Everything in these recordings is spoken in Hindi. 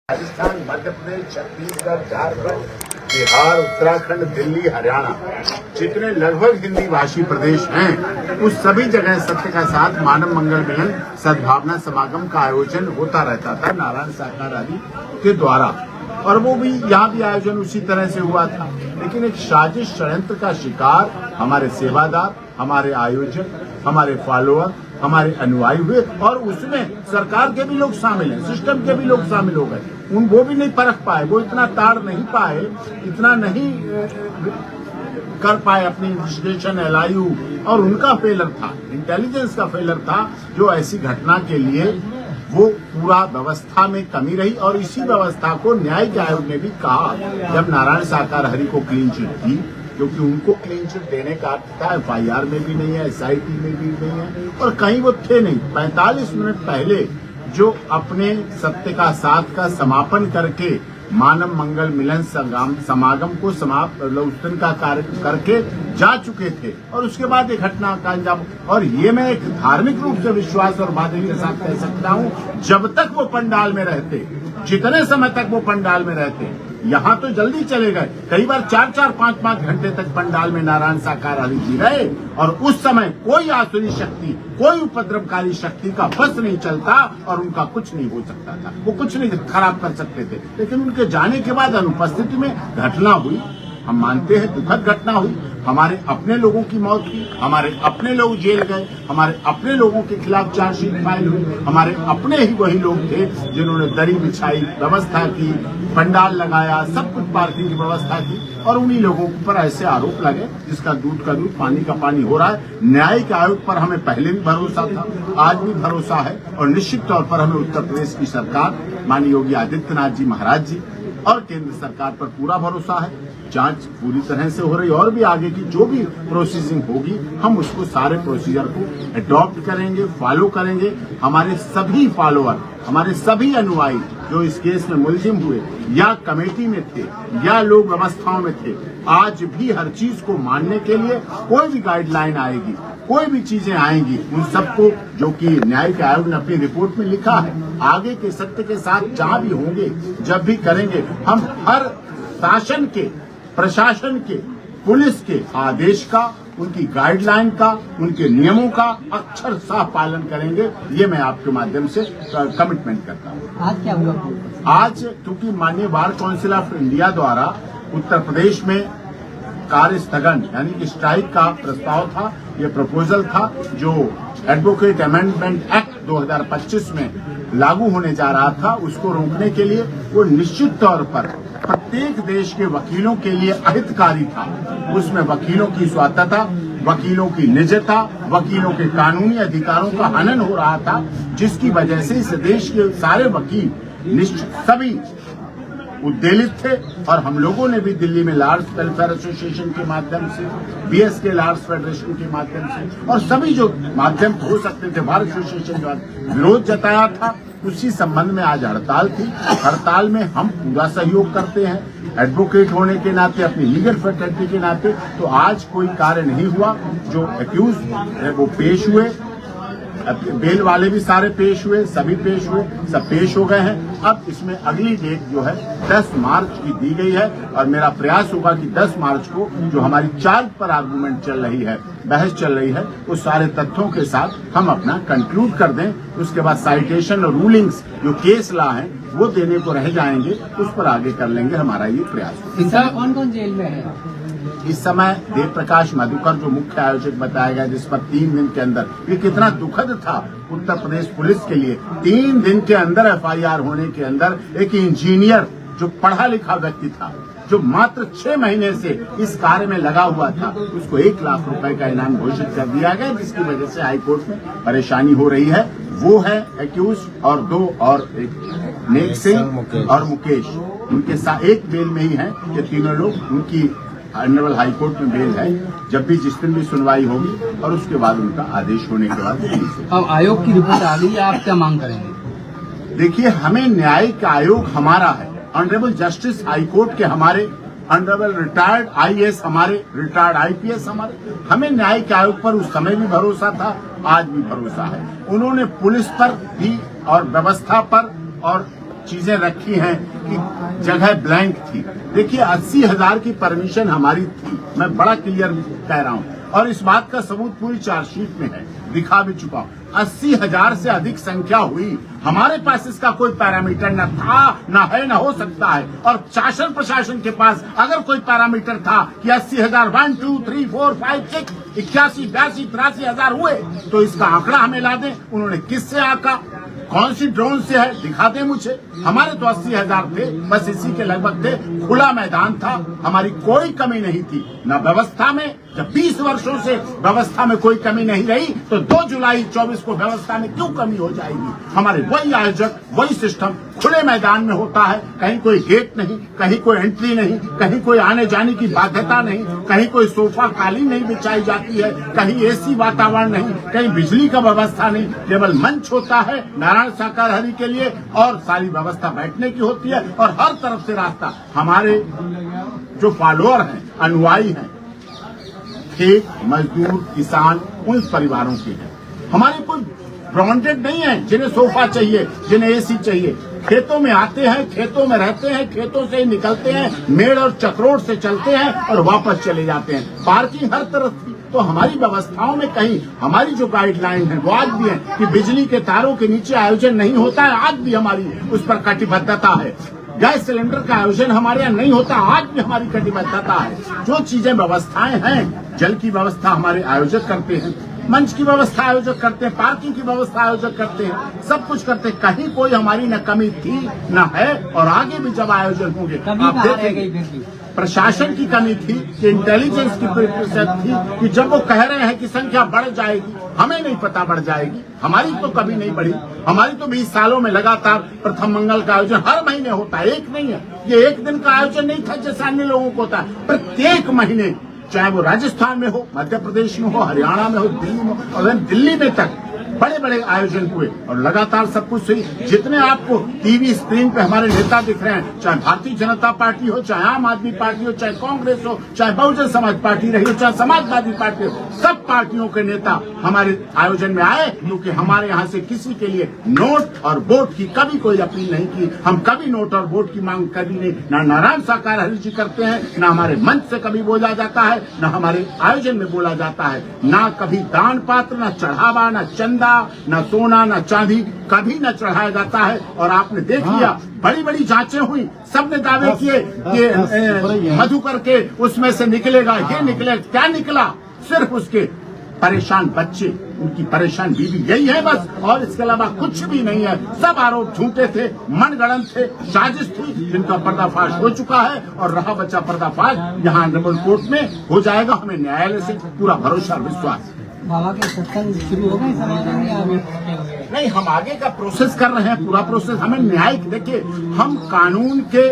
राजस्थान, मध्य प्रदेश, छत्तीसगढ़, झारखंड, बिहार, उत्तराखंड, दिल्ली, हरियाणा जितने लगभग हिंदी भाषी प्रदेश हैं, उस सभी जगह सत्य का साथ मानव मंगल मिलन सद्भावना समागम का आयोजन होता रहता था नारायण साकार आदि के द्वारा। और वो भी यहाँ भी आयोजन उसी तरह से हुआ था, लेकिन एक साजिश षड्यंत्र का शिकार हमारे सेवादार, हमारे आयोजक, हमारे फॉलोअर, हमारे अनुयायी हुए और उसमें सरकार के भी लोग शामिल हैं, सिस्टम के भी लोग शामिल हो गए। वो भी नहीं परख पाए, वो इतना ताड़ नहीं पाए, इतना नहीं कर पाए अपनी इन्वेस्टिगेशन एलआईयू, और उनका फेलर था, इंटेलिजेंस का फेलर था, जो ऐसी घटना के लिए वो पूरा व्यवस्था में कमी रही। और इसी व्यवस्था को न्यायिक आयोग ने भी कहा जब नारायण साकार हरि को क्लीन चिट थी, क्योंकि उनको क्लीन चिट देने का अर्थ था एफआईआर में भी नहीं है, एसआईटी में भी नहीं है और कहीं वो थे नहीं। 45 मिनट पहले जो अपने सत्य का साथ का समापन करके मानव मंगल मिलन समागम को समाप्त उस दिन का कार्य करके जा चुके थे, और उसके बाद एक घटना का अंजाम। और ये मैं एक धार्मिक रूप से विश्वास और बातें के साथ कह सकता हूँ, जब तक वो पंडाल में रहते, जितने समय तक वो पंडाल में रहते, यहाँ तो जल्दी चले गए, कई बार 4-4, 5-5 घंटे तक पंडाल में नारायण साकार हरि जी रहे, और उस समय कोई आसुरी शक्ति, कोई उपद्रवकारी शक्ति का बस नहीं चलता और उनका कुछ नहीं हो सकता था, वो कुछ नहीं खराब कर सकते थे। लेकिन उनके जाने के बाद अनुपस्थिति में घटना हुई, हम मानते हैं दुखद घटना हुई, हमारे अपने लोगों की मौत हुई, हमारे अपने लोग जेल गए, हमारे अपने लोगों के खिलाफ चार्जशीट फाइल हुई, हमारे अपने ही वही लोग थे जिन्होंने दरी बिछाई, व्यवस्था की, पंडाल लगाया, सब कुछ पार्किंग की व्यवस्था की, और उन्हीं लोगों पर ऐसे आरोप लगे जिसका दूध का दूध पानी का पानी हो रहा है। न्यायिक आयोग पर हमें पहले भी भरोसा था, आज भी भरोसा है, और निश्चित तौर पर हमें उत्तर प्रदेश की सरकार, माननीय योगी आदित्यनाथ जी महाराज जी और केंद्र सरकार पर पूरा भरोसा है। जांच पूरी तरह से हो रही, और भी आगे की जो भी प्रोसीजिंग होगी हम उसको सारे प्रोसीजर को अडॉप्ट करेंगे, फॉलो करेंगे। हमारे सभी फॉलोअर, हमारे सभी अनुयायी जो इस केस में मुलजिम हुए या कमेटी में थे या लोग व्यवस्थाओं में थे, आज भी हर चीज को मानने के लिए कोई भी गाइडलाइन आएगी, कोई भी चीजें आएंगी, उन सबको, जो कि न्यायिक आयोग ने अपनी रिपोर्ट में लिखा है, आगे के सत्य के साथ जहां भी होंगे, जब भी करेंगे, हम हर शासन के, प्रशासन के, पुलिस के आदेश का, उनकी गाइडलाइन का, उनके नियमों का अक्षरशः पालन करेंगे। ये मैं आपके माध्यम से कमिटमेंट करता हूँ। आज क्या हुआ? आज क्योंकि माननीय बार काउंसिल ऑफ इंडिया द्वारा उत्तर प्रदेश में कार्य स्थगन यानी कि स्ट्राइक का प्रस्ताव था, ये प्रपोजल था जो एडवोकेट अमेंडमेंट एक्ट 2025 में लागू होने जा रहा था, उसको रोकने के लिए वो निश्चित तौर पर प्रत्येक देश के वकीलों के लिए अहितकारी था। उसमें वकीलों की स्वतंत्रता, वकीलों की निजता, वकीलों के कानूनी अधिकारों का हनन हो रहा था, जिसकी वजह से इस देश के सारे वकील निश्चित सभी उद्वेलित थे। और हम लोगों ने भी दिल्ली में लॉयर्स वेलफेयर एसोसिएशन के माध्यम से, बीएसके लॉयर्स फेडरेशन के माध्यम से, और सभी जो माध्यम हो सकते थे, बार एसोसिएशन जो विरोध जताया था, उसी संबंध में आज हड़ताल थी। हड़ताल में हम पूरा सहयोग करते हैं, एडवोकेट होने के नाते, अपनी लीगल फैकल्टी के नाते। तो आज कोई कार्य नहीं हुआ, जो एक्यूज है वो पेश हुए, बेल वाले भी सारे पेश हुए, सभी पेश हुए, सब पेश हो गए हैं। अब इसमें अगली डेट जो है 10 मार्च की दी गई है, और मेरा प्रयास होगा कि 10 मार्च को जो हमारी चार्ज पर आर्गूमेंट चल रही है, बहस चल रही है, उस सारे तथ्यों के साथ हम अपना कंक्लूड कर दें। उसके बाद साइटेशन और रूलिंग्स जो केस ला है वो देने को रह जाएंगे, उस पर आगे कर लेंगे, हमारा ये प्रयास। कौन कौन जेल में है इस समय? देव प्रकाश मधुकर जो मुख्य आयोजक बताया गया, जिस पर 3 दिन के अंदर, ये कितना दुखद था उत्तर प्रदेश पुलिस के लिए, 3 दिन के अंदर एफआईआर होने के अंदर एक इंजीनियर जो पढ़ा लिखा व्यक्ति था, जो मात्र 6 महीने से इस कार्य में लगा हुआ था, उसको 1 लाख रुपए का इनाम घोषित कर दिया गया, जिसकी वजह से हाईकोर्ट में परेशानी हो रही है। वो है एक्यूज, और 2 और एक नेक सिंह और मुकेश, उनके साथ एक बेल में ही है ये तीनों लोग। उनकी ऑनरेबल हाईकोर्ट में बेल है, जब भी जिस दिन भी सुनवाई होगी, और उसके बाद उनका आदेश होने के बाद। अब आयोग की रिपोर्ट आ गई है, आप क्या मांग करेंगे? देखिए, हमें न्यायिक आयोग हमारा है, ऑनरेबल जस्टिस हाईकोर्ट के हमारे, ऑनरेबल रिटायर्ड आईएएस हमारे, रिटायर्ड आईपीएस हमारे, हमें न्यायिक आयोग पर उस समय भी भरोसा था, आज भी भरोसा है। उन्होंने पुलिस पर भी और व्यवस्था पर और चीजें रखी हैं कि जगह ब्लैंक थी। देखिए 80,000 की परमिशन हमारी थी, मैं बड़ा क्लियर कह रहा हूं, और इस बात का सबूत पूरी चार्जशीट में है, दिखा भी चुका हूं। 80,000 से अधिक संख्या हुई, हमारे पास इसका कोई पैरामीटर न था, न है, न हो सकता है। और शासन प्रशासन के पास अगर कोई पैरामीटर था कि 80,000 1 2 3 4 5 6 81 82 83 हजार हुए, तो इसका आंकड़ा हमें ला दें। उन्होंने किससे आका, कौन सी ड्रोन से है, दिखा दे मुझे। हमारे तो 80,000 थे, बस इसी के लगभग थे, खुला मैदान था, हमारी कोई कमी नहीं थी न व्यवस्था में। जब 20 वर्षों से व्यवस्था में कोई कमी नहीं रही, तो 2 जुलाई 24 को व्यवस्था में क्यों कमी हो जाएगी? हमारे वही आयोजक, वही सिस्टम खुले मैदान में होता है, कहीं कोई गेट नहीं, कहीं कोई एंट्री नहीं, कहीं कोई आने जाने की बाध्यता नहीं, कहीं कोई सोफा कालीन नहीं बिछाई जाती है, कहीं एसी वातावरण नहीं, कहीं बिजली का व्यवस्था नहीं, केवल मंच होता है नारायण साकार हरि के लिए, और सारी व्यवस्था बैठने की होती है, और हर तरफ से रास्ता। हमारे जो फॉलोअर हैं, अनुयायी हैं, खेत मजदूर किसान, उन परिवारों के हैं। हमारे कोई ब्रांडेड नहीं है जिन्हें सोफा चाहिए, जिन्हें एसी चाहिए। खेतों में आते हैं, खेतों में रहते हैं, खेतों से ही निकलते हैं, मेड़ और चक्रोट से चलते हैं और वापस चले जाते हैं। पार्किंग हर तरफ थी। तो हमारी व्यवस्थाओं में कहीं हमारी जो गाइडलाइन है वो आज भी है कि बिजली के तारों के नीचे आयोजन नहीं होता है, आज भी हमारी उस पर कटिबद्धता है। गैस सिलेंडर का आयोजन हमारे यहाँ नहीं होता, आज भी हमारी कटिबद्धता है। जो चीजें व्यवस्थाएं हैं, जल की व्यवस्था हमारे आयोजक करते हैं, मंच की व्यवस्था आयोजक करते हैं, पार्किंग की व्यवस्था आयोजक करते हैं, सब कुछ करते हैं। कहीं कोई हमारी न कमी थी न है, और आगे भी जब आयोजन होंगे आप देखेंगे। प्रशासन की कमी थी कि इंटेलिजेंस की प्रतिशत थी कि जब वो कह रहे हैं कि संख्या बढ़ जाएगी, हमें नहीं पता बढ़ जाएगी। हमारी तो कभी नहीं बढ़ी, हमारी तो 20 सालों में लगातार प्रथम मंगल का आयोजन हर महीने होता है, एक नहीं है। ये एक दिन का आयोजन नहीं था जैसे अन्य लोगों को होता है, प्रत्येक महीने, चाहे वो राजस्थान में हो, मध्य प्रदेश में हो, हरियाणा में हो, दिल्ली में हो, और दिल्ली में तक बड़े बड़े आयोजन हुए, और लगातार सब कुछ सही। जितने आपको टीवी स्क्रीन पे हमारे नेता दिख रहे हैं, चाहे भारतीय जनता पार्टी हो, चाहे आम आदमी पार्टी हो, चाहे कांग्रेस हो, चाहे बहुजन समाज पार्टी रही हो, चाहे समाजवादी पार्टी हो, सब पार्टियों के नेता हमारे आयोजन में आए, क्योंकि हमारे यहाँ से किसी के लिए नोट और वोट की कभी कोई अपील नहीं की। हम कभी नोट और वोट की मांग कभी नहीं, न नारायण साकार हरि जी करते हैं, न हमारे मंच से कभी बोला जाता है, न हमारे आयोजन में बोला जाता है, न कभी दान पात्र, न चढ़ावा, न चंदा, न सोना, न चांदी कभी न चढ़ाया जाता है। और आपने देख लिया, बड़ी बड़ी जांचें हुई, सबने दावे किए कि मधुकर के उसमें से निकलेगा, ये निकले, क्या निकला? सिर्फ उसके परेशान बच्चे, उनकी परेशान बीवी, यही है बस, और इसके अलावा कुछ भी नहीं है। सब आरोप झूठे थे, मनगढ़ंत थे, साजिश थी, जिनका पर्दाफाश हो चुका है, और रहा बचा पर्दाफाश यहाँ ऑनरेबल कोर्ट में हो जाएगा। हमें न्यायालय से पूरा भरोसा और विश्वास। बाबा के सत्संग शुरू हो गए, नहीं, हम आगे का प्रोसेस कर रहे हैं, पूरा प्रोसेस हमें न्यायिक। देखिए, हम कानून के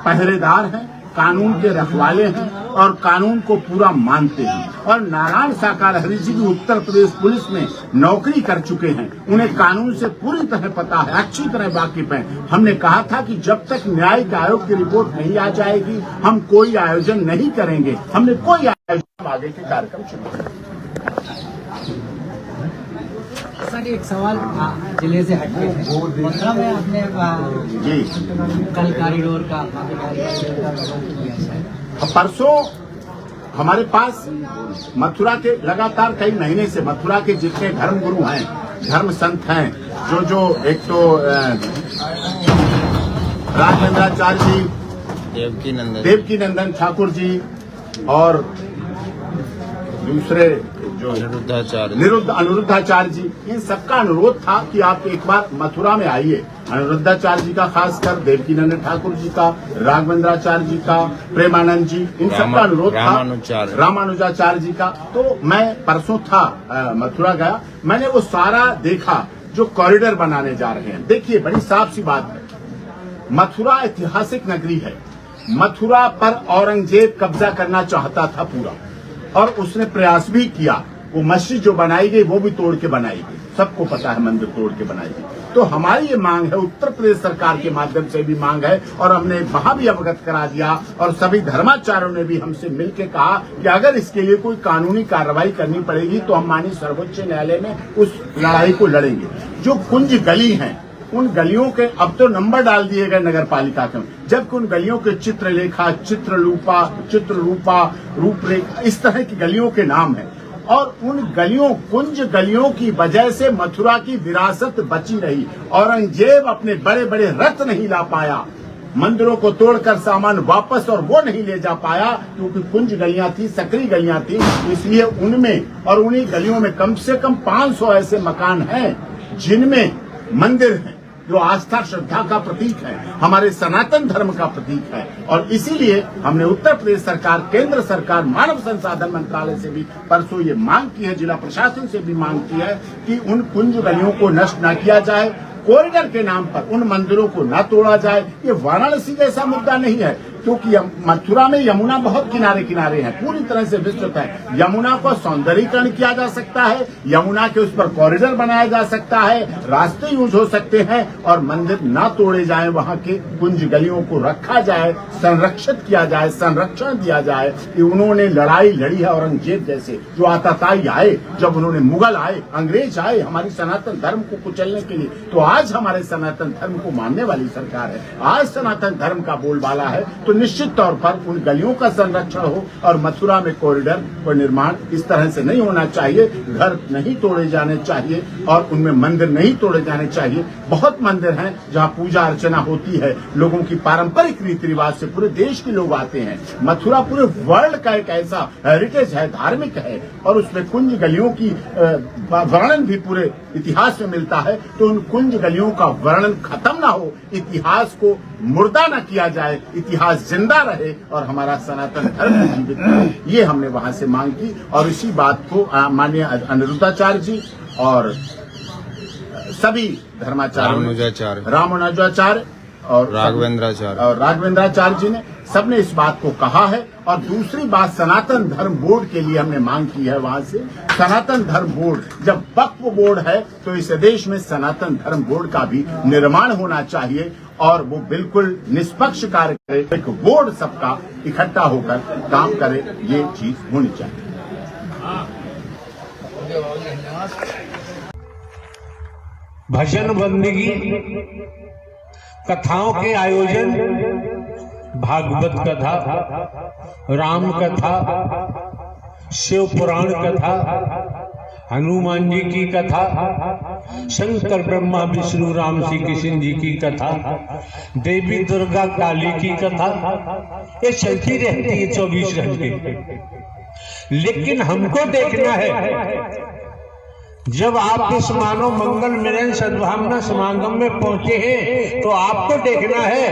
पहरेदार हैं, कानून के रखवाले हैं, और कानून को पूरा मानते हैं। और नारायण साकार हरि जी भी उत्तर प्रदेश पुलिस में नौकरी कर चुके हैं, उन्हें कानून से पूरी तरह पता है, अच्छी तरह वाकिफ हैं। हमने कहा था कि जब तक न्यायिक आयोग की रिपोर्ट नहीं आ जाएगी, हम कोई आयोजन नहीं करेंगे। हमने कोई आयोजन, आगे के कार्यक्रम शुरू करेंगे। सर, एक सवाल जिले से हटके है, मथुरा में आपने जी कल कॉरिडोर का किया है। परसों हमारे पास मथुरा के लगातार कई महीने से मथुरा के जितने धर्म गुरु हैं, धर्म संत हैं, जो एक तो राघवेंद्राचार्य जी, देवकी नंदन ठाकुर जी, और दूसरे जो अनिरुद्धाचार्य जी, इन सबका अनुरोध था कि आप एक बार मथुरा में आइए। अनिरुद्धाचार्य जी का खासकर, देवकी नंदन ठाकुर जी का, राघवेंद्राचार्य जी का, प्रेमानंद जी, इन सबका अनुरोध था, रामानुजाचार्य जी का। तो मैं परसों था मथुरा गया, मैंने वो सारा देखा जो कॉरिडोर बनाने जा रहे हैं। देखिए, बड़ी साफ सी बात है, मथुरा ऐतिहासिक नगरी है। मथुरा पर औरंगजेब कब्जा करना चाहता था पूरा, और उसने प्रयास भी किया। वो मस्जिद जो बनाई गई वो भी तोड़ के बनाई गई, सबको पता है, मंदिर तोड़ के बनाई गई। तो हमारी ये मांग है, उत्तर प्रदेश सरकार के माध्यम से भी मांग है, और हमने वहां भी अवगत करा दिया, और सभी धर्माचार्यों ने भी हमसे मिलकर कहा कि अगर इसके लिए कोई कानूनी कार्रवाई करनी पड़ेगी तो हम माननीय सर्वोच्च न्यायालय में उस लड़ाई को लड़ेंगे। जो कुंज गली है, उन गलियों के अब तो नंबर डाल दिए गए नगर पालिका के, जबकि उन गलियों के चित्रलेखा, चित्ररूपा, रूपरेखा, इस तरह की गलियों के नाम है। और उन गलियों, कुंज गलियों की वजह से मथुरा की विरासत बची रही। औरंगजेब अपने बड़े बड़े रथ नहीं ला पाया, मंदिरों को तोड़कर सामान वापस और वो नहीं ले जा पाया, क्योंकि कुंज गलियां थी, सकरी गलियां थी। इसलिए उनमें और उन्हीं गलियों में कम से कम 500 ऐसे मकान हैं जिनमें मंदिर हैं, जो आस्था श्रद्धा का प्रतीक है, हमारे सनातन धर्म का प्रतीक है। और इसीलिए हमने उत्तर प्रदेश सरकार, केंद्र सरकार, मानव संसाधन मंत्रालय से भी परसों ये मांग की है, जिला प्रशासन से भी मांग की है कि उन कुंज गलियों को नष्ट न किया जाए, कॉरिडोर के नाम पर उन मंदिरों को न तोड़ा जाए। ये वाराणसी जैसा मुद्दा नहीं है, क्योंकि मथुरा में यमुना बहुत किनारे किनारे है, पूरी तरह से विस्तृत है। यमुना को सौंदर्यीकरण किया जा सकता है, यमुना के उस पर कॉरिडोर बनाया जा सकता है, रास्ते यूज हो सकते हैं और मंदिर ना तोड़े जाएं, वहां के कुंज गलियों को रखा जाए, संरक्षित किया जाए, संरक्षण दिया जाए। कि उन्होंने लड़ाई लड़ी है औरंगजेब जैसे, जो आताताई आए, जब उन्होंने मुगल आए, अंग्रेज आए हमारी सनातन धर्म को कुचलने के लिए, तो आज हमारे सनातन धर्म को मानने वाली सरकार है, आज सनातन धर्म का बोलबाला है। तो निश्चित तौर पर उन गलियों का संरक्षण हो और मथुरा में कॉरिडोर का निर्माण इस तरह से नहीं होना चाहिए। घर नहीं तोड़े जाने चाहिए और उनमें मंदिर नहीं तोड़े जाने चाहिए। बहुत मंदिर हैं जहां पूजा अर्चना होती है, लोगों की पारंपरिक रीति रिवाज से पूरे देश के लोग आते हैं। मथुरा पूरे वर्ल्ड का एक ऐसा हेरिटेज है, धार्मिक है, और उसमें कुंज गलियों की वर्णन भी पूरे इतिहास में मिलता है। तो उन कुंज गलियों का वर्णन खत्म ना हो, इतिहास को मुर्दा न किया जाए, इतिहास जिंदा रहे और हमारा सनातन धर्म जीवित रहे। ये हमने वहां से मांग की और इसी बात को माननीय अनिरुद्धाचार्य जी और सभी धर्माचार्य, रामानुजाचार्य और राघवेंद्राचार्य जी ने सबने इस बात को कहा है। और दूसरी बात, सनातन धर्म बोर्ड के लिए हमने मांग की है वहां से। सनातन धर्म बोर्ड, जब वक्फ बोर्ड है तो इस देश में सनातन धर्म बोर्ड का भी निर्माण होना चाहिए और वो बिल्कुल निष्पक्ष कार्य करे, एक बोर्ड सबका इकट्ठा होकर काम करे, ये चीज होनी चाहिए। भजन बंदगी, कथाओं के आयोजन, भागवत कथा, राम कथा, शिव पुराण कथा, हनुमान जी की कथा, शंकर ब्रह्मा विष्णु राम श्री कृष्ण जी की कथा, देवी दुर्गा काली की कथा, ये चलती रहती है 24 घंटे। लेकिन हमको देखना है, जब आप इस मानव मंगल मिलन सद्भावना समागम में पहुंचे हैं तो आपको देखना है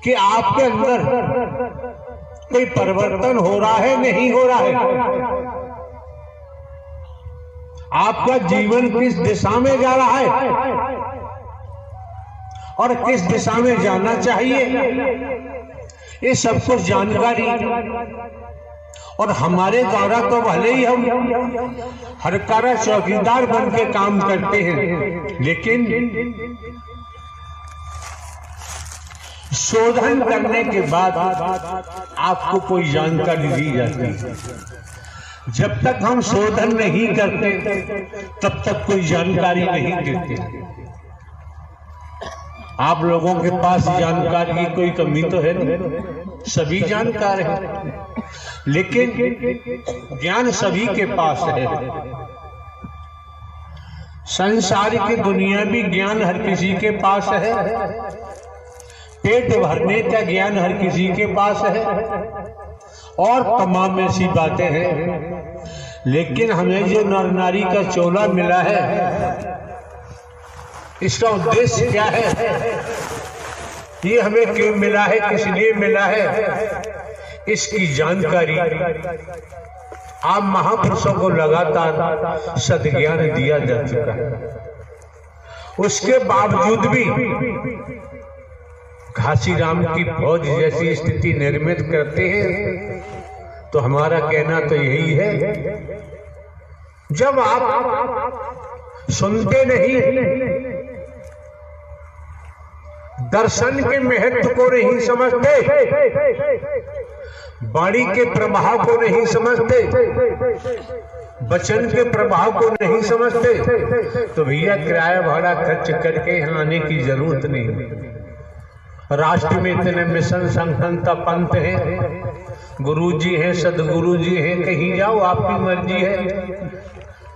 कि आपके अंदर कोई परिवर्तन हो रहा है, नहीं हो रहा है। आपका जीवन किस दिशा में जा रहा है और किस दिशा में जाना चाहिए, ये सब कुछ जानकारी और हमारे द्वारा तो भले ही हम हर कार्य चौकीदार बन के काम करते हैं, लेकिन शोधन करने के बाद आपको कोई जानकारी दी जाती है। जब तक हम शोधन नहीं करते तब तक कोई जानकारी नहीं देते। आप लोगों के पास जानकारी की कोई कमी तो है नहीं, सभी जानकार हैं, लेकिन ज्ञान सभी के पास है। संसार की दुनिया भी ज्ञान हर किसी के पास है, पेट भरने का ज्ञान हर किसी के पास है और तमाम ऐसी बातें हैं। लेकिन हमें जो नर नारी का चोला मिला है, इसका उद्देश्य क्या है, ये हमें क्यों मिला है, किस लिए मिला है, इसकी जानकारी आप महापुरुषों को लगातार सद्ज्ञान दिया जा चुका है। उसके बावजूद भी घासीराम की फौज जैसी स्थिति निर्मित करते हैं, तो हमारा कहना तो यही है, जब आप सुनते नहीं, दर्शन के महत्व को नहीं समझते, वाणी के प्रभाव को नहीं समझते, वचन के प्रभाव को नहीं समझते तो भैया किराया भाड़ा खर्च करके यहाँ आने की जरूरत नहीं। राष्ट्र में इतने मिशन संगठनता पंथ हैं, गुरु जी हैं, सदगुरु जी हैं, कहीं जाओ आपकी मर्जी है।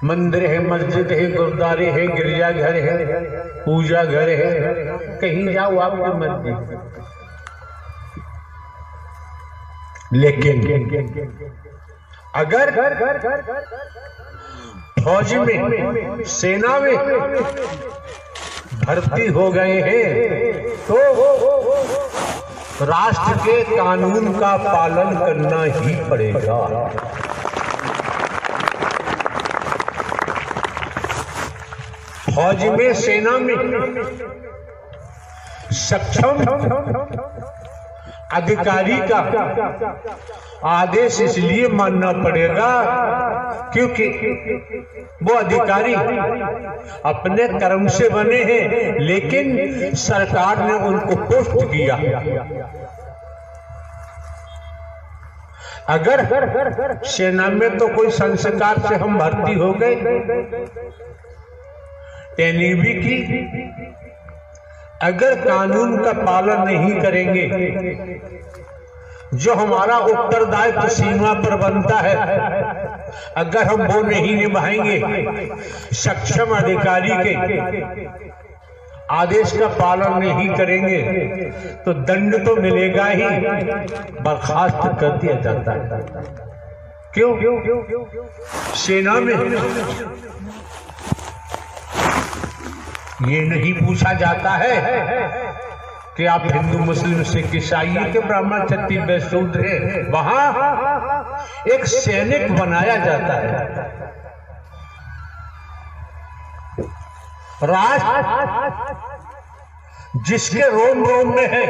मंदिर है, मस्जिद है, गुरुद्वारे है, गिरजाघर है, पूजा घर है, कहीं जाओ आपकी मर्जी। लेकिन अगर फौज में, सेना में भर्ती हो गए हैं तो राष्ट्र के कानून का पालन करना ही पड़ेगा। फौज में, सेना में सक्षम अधिकारी का आदेश इसलिए मानना पड़ेगा क्योंकि वो अधिकारी अपने कर्म से बने हैं, लेकिन सरकार ने उनको पोस्ट किया। अगर सेना में तो कोई संस्कार से हम भर्ती हो गए, ट्रेनिंग भी की, अगर कानून का पालन नहीं करेंगे, जो हमारा उत्तरदायित्व सीमा पर बनता है, अगर हम वो नहीं निभाएंगे, सक्षम अधिकारी के आदेश का पालन नहीं करेंगे तो दंड तो मिलेगा ही, बर्खास्त कर दिया जाता है। क्यों? सेना में ये नहीं पूछा जाता है कि आप हिंदू, मुस्लिम, सिख, ईसाई के ब्राह्मण, क्षत्रिय, वैश्य, शूद्र हैं। वहां एक सैनिक बनाया जाता है। राष्ट्र जिसके रोम रोम में है